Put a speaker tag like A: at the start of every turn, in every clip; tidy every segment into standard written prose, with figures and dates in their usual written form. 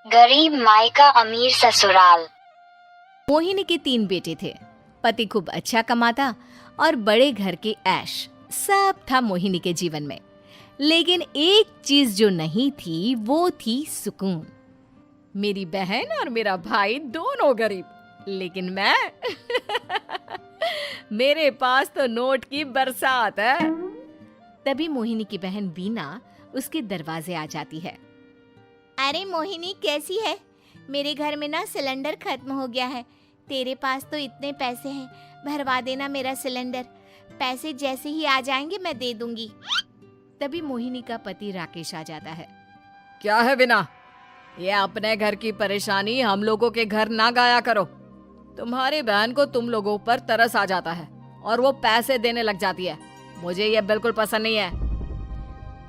A: गरीब मायका अमीर ससुराल।
B: मोहिनी के 3 बेटे थे। पति खूब अच्छा कमाता और बड़े घर के ऐश सब था मोहिनी के जीवन में। लेकिन एक चीज जो नहीं थी वो थी सुकून। मेरी बहन और मेरा भाई दोनों गरीब, लेकिन मैं मेरे पास तो नोट की बरसात है। तभी मोहिनी की बहन वीना उसके दरवाजे आ जाती है।
C: अरे मोहिनी, कैसी है? मेरे घर में ना सिलेंडर खत्म हो गया है। तेरे पास तो इतने पैसे हैं, भरवा देना मेरा सिलेंडर। पैसे जैसे ही आ जाएंगे मैं दे दूंगी।
B: तभी मोहिनी का पति राकेश आ जाता है।
D: क्या है विना, ये अपने घर की परेशानी हम लोगों के घर ना गाया करो। तुम्हारी बहन को तुम लोगों पर तरस आ जाता है और वो पैसे देने लग जाती है। मुझे ये बिल्कुल पसंद नहीं है।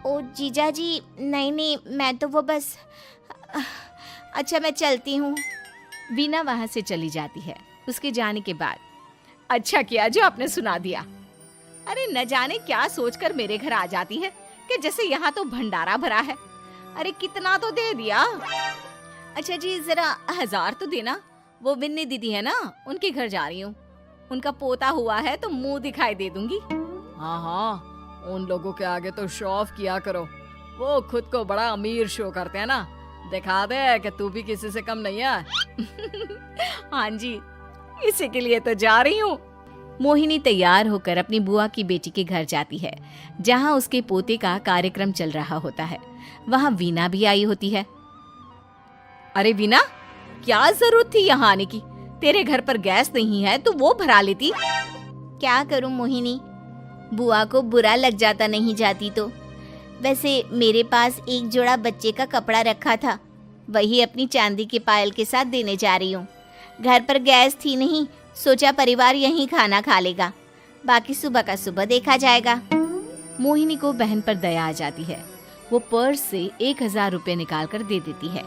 C: ओ जीजा जी, नहीं, मैं तो वो बस अच्छा, मैं चलती हूँ।
B: वीना वहां से चली जाती है। उसके जाने के बाद अच्छा किया जो आपने सुना दिया। अरे न जाने क्या सोचकर मेरे घर आ जाती है कि जैसे यहाँ तो भंडारा भरा है। अरे कितना तो दे दिया। अच्छा जी, जरा 1000 तो देना। वो बिन्नी दीदी है ना, उनके घर जा रही हूँ। उनका पोता हुआ है तो मुंह दिखाई दे दूंगी।
D: हाँ, उन लोगों के आगे तो शो ऑफ किया करो। वो खुद को बड़ा अमीर शो करते हैं ना, दिखा दे कि तू भी किसी से कम नहीं है।
B: हाँ जी, इसी के लिए तो जा रही हूँ। मोहिनी तैयार होकर अपनी बुआ की बेटी के घर जाती है, जहाँ उसके पोते का कार्यक्रम चल रहा होता है। वहाँ वीना भी आई होती है। अरे वीना, क्या जरूरत थी यहाँ आने की? तेरे घर पर गैस नहीं है तो वो भरा लेती।
C: क्या करूँ मोहिनी, बुआ को बुरा लग जाता नहीं जाती तो। वैसे मेरे पास एक जोड़ा बच्चे का कपड़ा रखा था, वही अपनी चांदी के पायल के साथ देने जा रही हूँ। घर पर गैस थी नहीं, सोचा परिवार यहीं खाना खा लेगा, बाकी सुबह का सुबह देखा जाएगा।
B: मोहिनी को बहन पर दया आ जाती है। वो पर्स से 1000 रुपए निकाल कर दे देती है।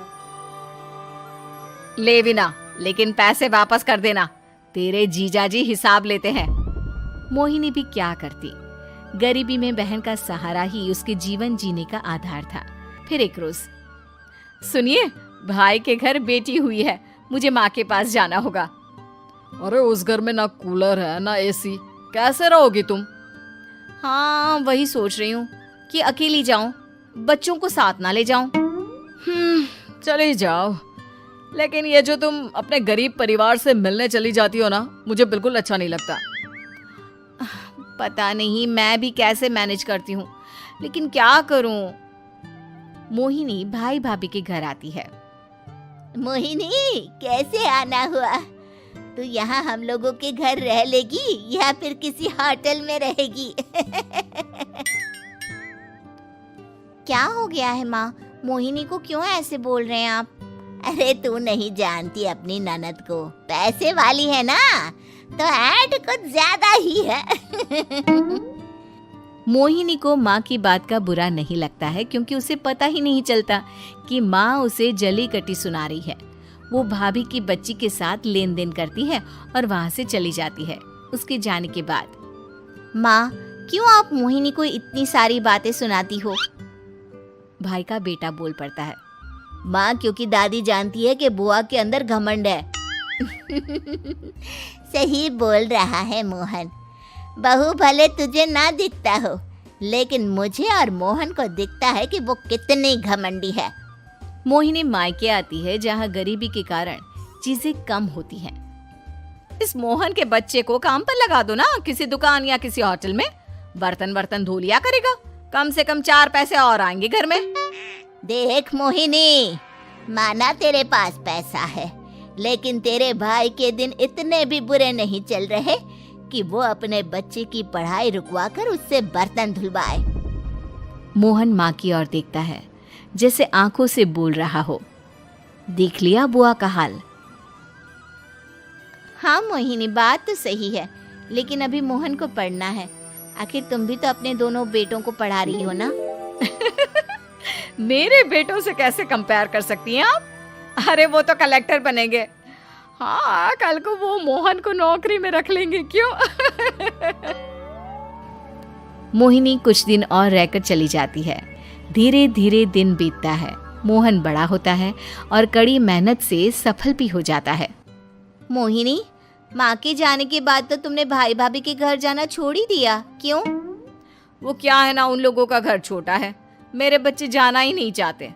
D: ले विना, लेकिन पैसे वापस कर देना, तेरे जीजाजी हिसाब लेते हैं।
B: मोहिनी भी क्या करती, गरीबी में बहन का सहारा ही उसके जीवन जीने का आधार था। फिर एक रोज, सुनिए, भाई के घर बेटी हुई है, मुझे माँ के पास जाना होगा।
D: अरे उस घर में ना कूलर है ना एसी, कैसे रहोगी तुम?
B: हाँ, वही सोच रही हूँ कि अकेली जाऊं, बच्चों को साथ ना ले जाऊं।
D: चली जाओ, लेकिन ये जो तुम अपने गरीब परिवार से मिलने चली जाती हो ना, मुझे बिल्कुल अच्छा नहीं लगता।
B: पता नहीं मैं भी कैसे मैनेज करती हूँ, लेकिन क्या करूँ। मोहिनी भाई भाभी के घर आती है।
C: मोहिनी, कैसे आना हुआ? तू यहाँ हम लोगों के घर रह लेगी या फिर किसी होटल में रहेगी? क्या हो गया है माँ? मोहिनी को क्यों ऐसे बोल रहे हैं आप? अरे तू नहीं जानती अपनी ननद को, पैसे वाली है ना, तो ऐड कुछ ज्यादा ही है।
B: मोहिनी को माँ की बात का बुरा नहीं लगता है, क्योंकि उसे पता ही नहीं चलता कि माँ उसे जली कटी सुना रही है। वो भाभी की बच्ची के साथ लेन देन करती है और वहाँ से चली जाती है। उसके जाने के बाद,
C: माँ, क्यों आप मोहिनी को इतनी सारी बातें सुनाती हो?
B: भाई का बेटा बोल पड़ता है।
C: माँ, क्योंकि दादी जानती है कि बुआ के अंदर घमंड है। सही बोल रहा है मोहन। बहू भले तुझे ना दिखता हो, लेकिन मुझे और मोहन को दिखता है कि वो कितनी घमंडी है।
B: मोहिनी मायके आती है, जहाँ गरीबी के कारण चीजें कम होती हैं। इस मोहन के बच्चे को काम पर लगा दो ना, किसी दुकान या किसी होटल में। बर्तन धो लिया करेगा, कम से कम 4 पैसे और आएंगे घर में।
C: देख मोहिनी, माना तेरे पास पैसा है, लेकिन तेरे भाई के दिन इतने भी बुरे नहीं चल रहे कि वो अपने बच्चे की पढ़ाई रुकवाकर उससे बर्तन धुलवाए।
B: मोहन माँ की ओर देखता है, जैसे आंखों से बोल रहा हो, देख लिया बुआ का हाल।
C: हाँ मोहिनी, बात तो सही है, लेकिन अभी मोहन को पढ़ना है। आखिर तुम भी तो अपने दोनों बेटों को पढ़ा रही हो ना।
D: मेरे बेटों से कैसे कंपेयर कर सकती हैं आप? अरे वो तो कलेक्टर बनेंगे। हाँ, कल को वो मोहन को नौकरी में रख लेंगे, क्यों?
B: मोहिनी कुछ दिन और रहकर चली जाती है। धीरे धीरे दिन बीतता है। मोहन बड़ा होता है और कड़ी मेहनत से सफल भी हो जाता है।
C: मोहिनी, माँ के जाने के बाद तो तुमने भाई भाभी के घर जाना छोड़ ही दिया, क्यों?
D: वो क्या है ना, उन लोगों का घर छोटा है, मेरे बच्चे जाना ही नहीं चाहते।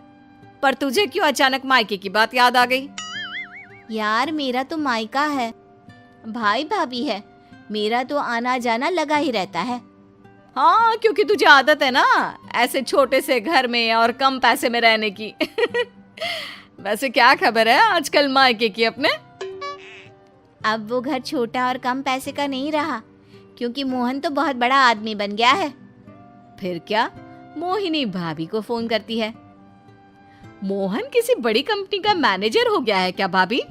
D: पर तुझे क्यों अचानक मायके की बात याद आ गई?
C: यार मेरा तो मायका है, भाई भाभी है, मेरा तो आना जाना लगा ही रहता है।
D: हाँ, क्योंकि तुझे आदत है ना ऐसे छोटे से घर में और कम पैसे में रहने की। वैसे क्या खबर है आजकल मायके की अपने?
C: अब वो घर छोटा और कम पैसे का नहीं रहा, क्योंकि मोहन तो बहुत बड़ा आदमी बन गया है।
B: फिर क्या? मोहिनी भाभी को फोन करती है। मोहन किसी बड़ी कंपनी का मैनेजर हो गया है क्या भाभी?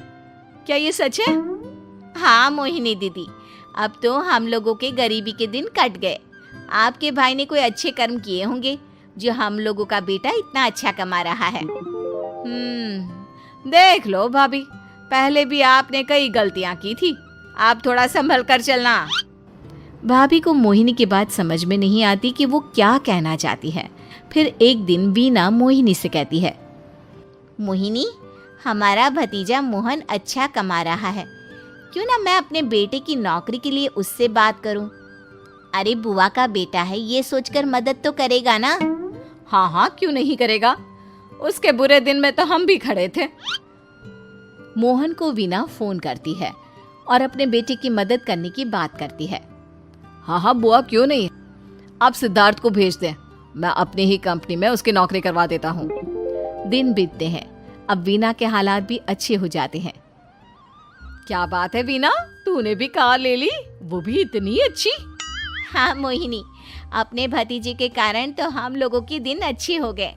B: क्या ये सच है?
C: हाँ मोहिनी दीदी, अब तो हम लोगों के गरीबी के दिन कट गए। आपके भाई ने कोई अच्छे कर्म किए होंगे जो हम लोगों का बेटा इतना अच्छा कमा रहा है।
B: देख लो भाभी, पहले भी आपने कई गलतियां की थी, आप थोड़ा संभल कर चलना। भाभी को मोहिनी की बात समझ में नहीं आती कि वो क्या कहना चाहती है। फिर एक दिन वीना मोहिनी से कहती है,
C: मोहिनी, हमारा भतीजा मोहन अच्छा कमा रहा है, क्यों ना मैं अपने बेटे की नौकरी के लिए उससे बात करूं? अरे बुआ का बेटा है, ये सोचकर मदद तो करेगा ना?
B: हाँ हाँ, क्यों नहीं करेगा, उसके बुरे दिन में तो हम भी खड़े थे। मोहन को वीना फोन करती है और अपने बेटे की मदद करने की बात करती है।
D: हाँ हाँ बुआ, क्यों नहीं, आप सिद्धार्थ को भेज दें, मैं अपनी ही कंपनी में उसकी नौकरी करवा देता हूँ।
B: दिन बीतते हैं, अब वीना के हालात भी अच्छे हो जाते हैं।
D: क्या बात है वीना, तूने भी कार ले ली, वो भी इतनी अच्छी?
C: हाँ मोहिनी, अपने भतीजे के कारण तो हम लोगों के दिन अच्छे हो गए।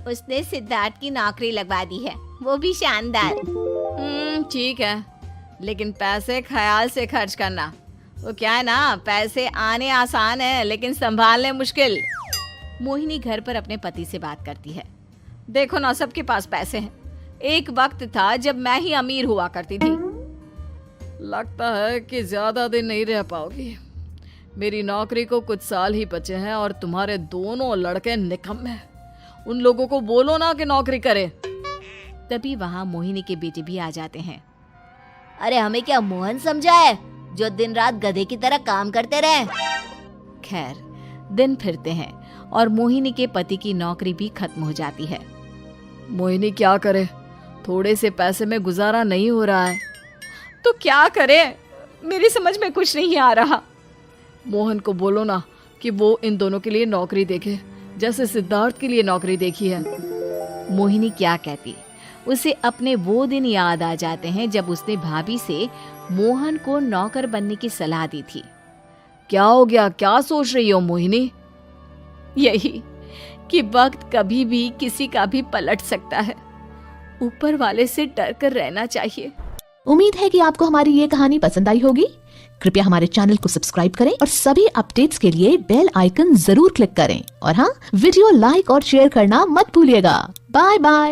C: उसने सिद्धार्थ की नौकरी लगवा दी है, वो भी शानदार।
D: ठीक है, लेकिन पैसे ख्याल से खर्च करना। वो क्या है ना, पैसे आने आसान है लेकिन संभालने मुश्किल।
B: मोहिनी घर पर अपने पति से बात करती है।
D: देखो ना, सबके पास पैसे हैं, एक वक्त था जब मैं ही अमीर हुआ करती थी। लगता है कि ज्यादा दिन नहीं रह पाओगी, मेरी नौकरी को कुछ साल ही बचे हैं और तुम्हारे दोनों लड़के निकम्मे हैं। उन लोगों को बोलो ना कि नौकरी करे।
B: तभी वहाँ मोहिनी के बेटे भी आ जाते हैं।
C: अरे हमें क्या मोहन समझा है जो दिन रात गधे की तरह काम करते रहे?
B: खैर, दिन फिरते हैं और मोहिनी के पति की नौकरी भी खत्म हो जाती है।
D: मोहिनी क्या करे, थोड़े से पैसे में गुजारा नहीं हो रहा है। तो क्या करे, मेरी समझ में कुछ नहीं आ रहा। मोहन को बोलो ना कि वो इन दोनों के लिए नौकरी देखे, जैसे सिद्धार्थ के लिए नौकरी देखी है।
B: मोहिनी क्या कहती, उसे अपने वो दिन याद आ जाते हैं जब उसने भाभी से मोहन को नौकर बनने की सलाह दी थी।
D: क्या हो गया, क्या सोच रही हो मोहिनी?
B: यही कि वक्त कभी भी किसी का भी पलट सकता है, ऊपर वाले से डर कर रहना चाहिए।
E: उम्मीद है कि आपको हमारी ये कहानी पसंद आई होगी। कृपया हमारे चैनल को सब्सक्राइब करें और सभी अपडेट्स के लिए बेल आइकन जरूर क्लिक करें। और हाँ, वीडियो लाइक और शेयर करना मत भूलिएगा। Bye bye.